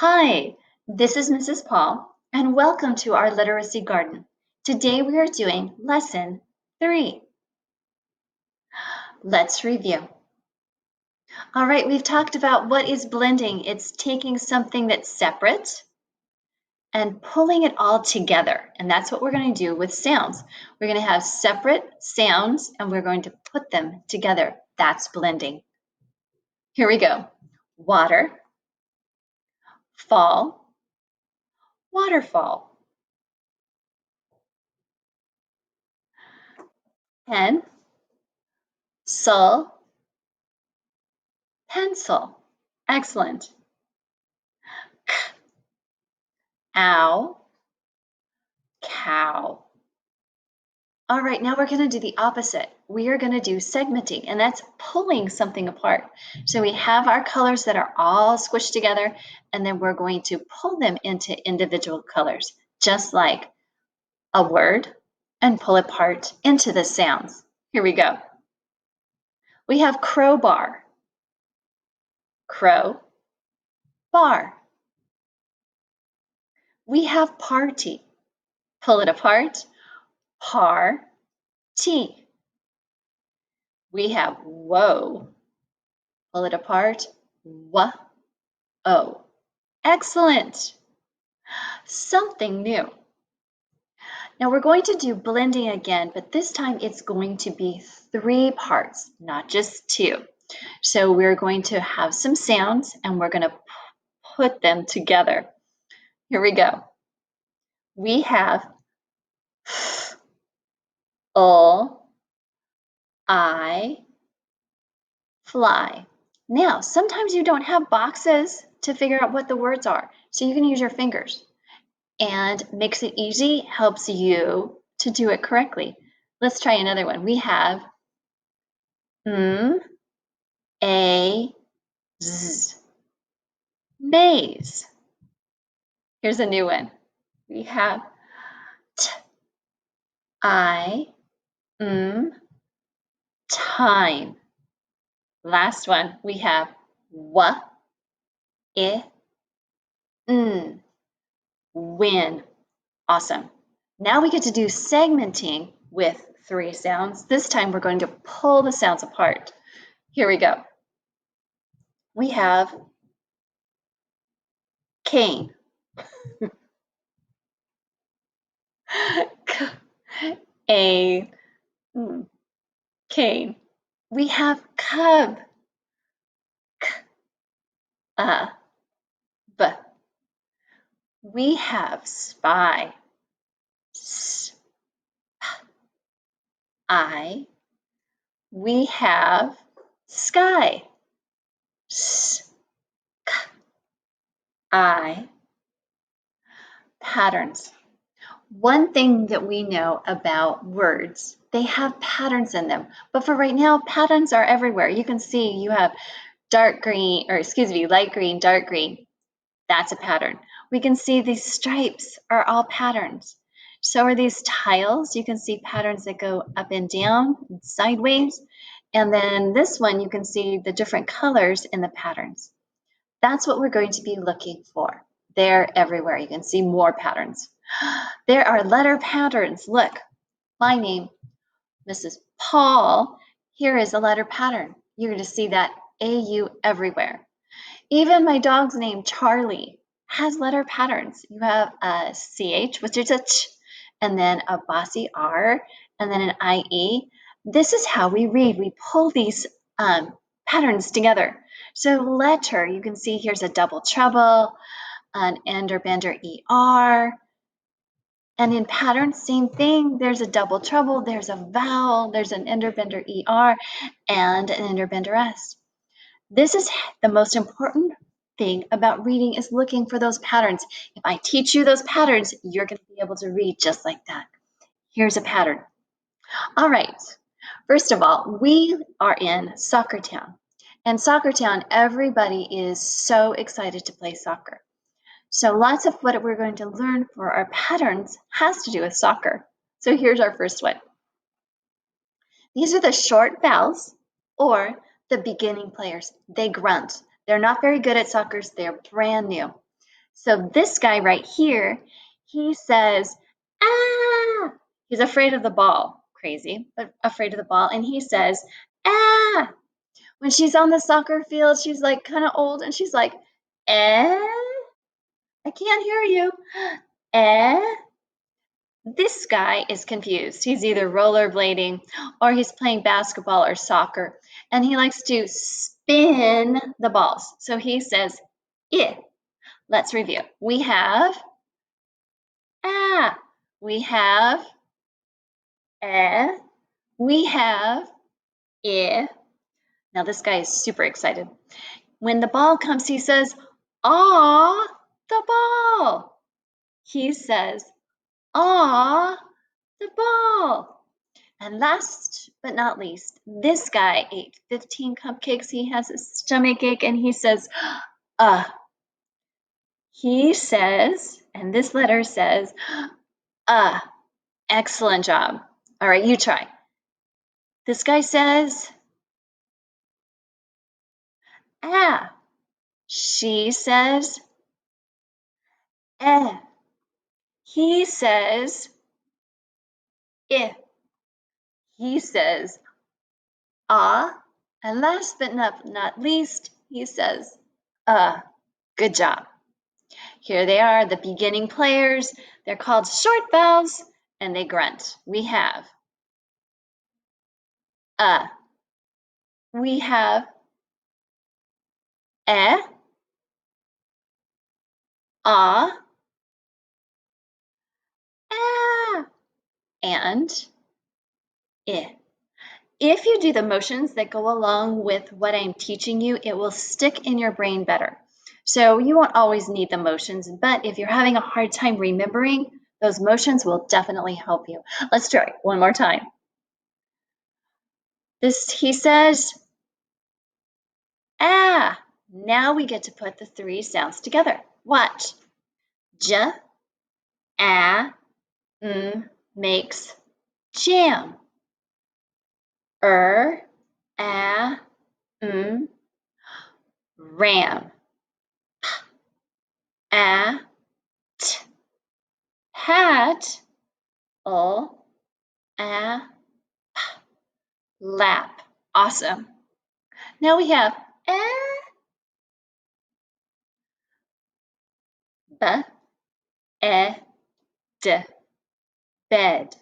Hi, this is Mrs. Paul, and welcome to our Literacy Garden. Today we are doing Lesson 3. Let's review. All right, we've talked about what is blending. It's taking something that's separate and pulling it all together. And that's what we're going to do with sounds. We're going to have separate sounds and we're going to put them together. That's blending. Here we go. Water, fall, waterfall. Pen, sul, pencil. Excellent. Ow, cow. All right, now we're going to do the opposite. We are going to do segmenting, and that's pulling something apart. So we have our colors that are all squished together, and then we're going to pull them into individual colors, just like a word, and pull it apart into the sounds. Here we go. We have crowbar, crow, bar. We have party. Pull it apart, par, T. We have whoa. Pull it apart, w-o. Excellent. Something new. Now we're going to do blending again, but this time it's going to be 3 parts, not just 2. So we're going to have some sounds and we're going to put them together. Here we go. We have I, fly. Now, sometimes you don't have boxes to figure out what the words are, so you can use your fingers. And makes it easy, helps you to do it correctly. Let's try another one. We have a, z, maze. Here's a new one. We have t, I, time. Last one, we have w, I, win. Awesome. Now we get to do segmenting with 3 sounds. This time we're going to pull the sounds apart. Here we go. We have cane. A cane. We have cub. B. We have spy. S, I. We have sky. S, I. Patterns. One thing that we know about words, they have patterns in them. But for right now, patterns are everywhere. You can see you have light green, dark green. That's a pattern. We can see these stripes are all patterns. So are these tiles. You can see patterns that go up and down, and sideways. And then this one, you can see the different colors in the patterns. That's what we're going to be looking for. They're everywhere. You can see more patterns. There are letter patterns. Look, my name, Mrs. Paul. Here is a letter pattern. You're going to see that AU everywhere. Even my dog's name, Charlie, has letter patterns. You have a CH, which is a ch, and then a bossy R, and then an IE. This is how we read. We pull these patterns together. So letter, you can see here's a double treble, an ender bender ER. And in pattern, same thing. There's a double treble, there's a vowel, there's an ender bender ER, and an ender bender S. This is the most important thing about reading, is looking for those patterns. If I teach you those patterns, you're going to be able to read just like that. Here's a pattern. All right. First of all, we are in Soccer Town. And Soccer Town, everybody is so excited to play soccer. So lots of what we're going to learn for our patterns has to do with soccer. So here's our first one. These are the short vowels, or the beginning players. They grunt. They're not very good at soccer. They're brand new. So this guy right here, he says, ah! He's afraid of the ball. Crazy, but afraid of the ball. And he says, ah! When she's on the soccer field, she's like kind of old and she's like, eh? I can't hear you. Eh? This guy is confused. He's either rollerblading or he's playing basketball or soccer, and he likes to spin the balls. So he says, eh. Let's review. We have ah, we have eh, we have eh. Now this guy is super excited. When the ball comes, he says, ah, the ball. He says, ah, the ball. And last but not least, this guy ate 15 cupcakes. He has a stomach ache and he says, uh. He says, and this letter says, uh. Excellent job. All right, you try. This guy says, ah. She says, eh. He says, if. He says, ah. And last but not least, he says, uh. Good job. Here they are, the beginning players. They're called short vowels, and they grunt. We have we have eh, ah, ah, and eh. If you do the motions that go along with what I'm teaching you, it will stick in your brain better. So you won't always need the motions, but if you're having a hard time remembering, those motions will definitely help you. Let's try it one more time. This, he says, ah. Now we get to put the three sounds together. Watch. J, a, makes jam. A, ram. A, hat. A, lap. Awesome. Now we have b, e, d, bed.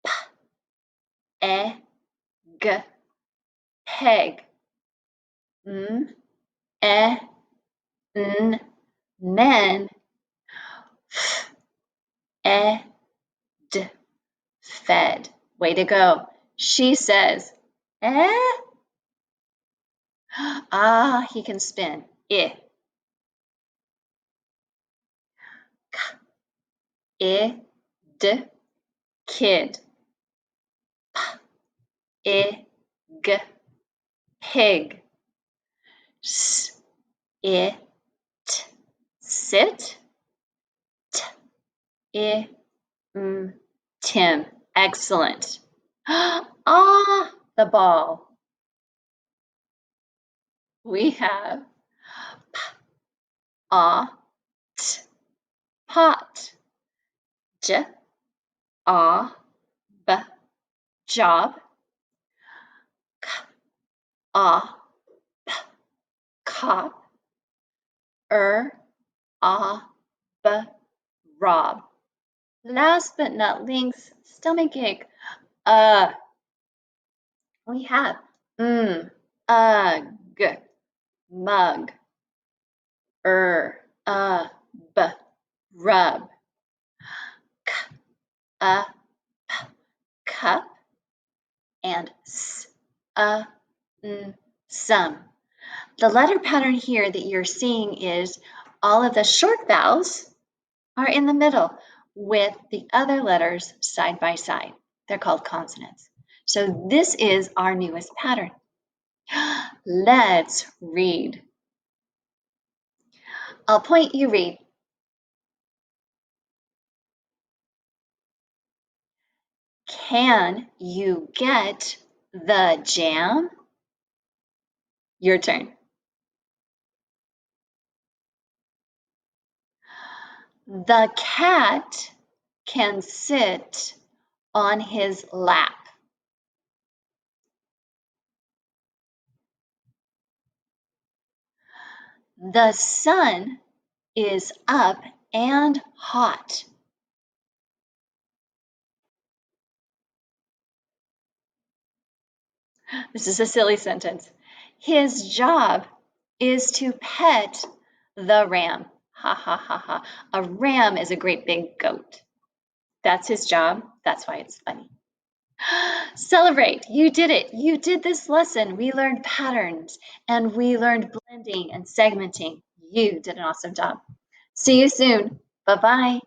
P, e, g, peg. M, e, n, men. F, e, d, fed. Way to go. She says, eh? Ah, he can spin. I, k, I, d, kid. P, I, g, pig. S, I, t, sit. T, I, Tim. Excellent. Ah, the ball. We have p, ah, t, pot. J, ah, b, job. K, ah, p, cop. Ah, b, rob. Last but not least, stomach ache. We have ugh, mug. B, rub. K, p, cup. And s, some. The letter pattern here that you're seeing is all of the short vowels are in the middle with the other letters side by side. They're called consonants. So this is our newest pattern. Let's read. I'll point, you read. Can you get the jam? Your turn. The cat can sit on his lap. The sun is up and hot. This is a silly sentence. His job is to pet the ram. Ha ha ha ha. A ram is a great big goat. That's his job. That's why it's funny. Celebrate. You did it. You did this lesson. We learned patterns and we learned blending and segmenting. You did an awesome job. See you soon. Bye bye.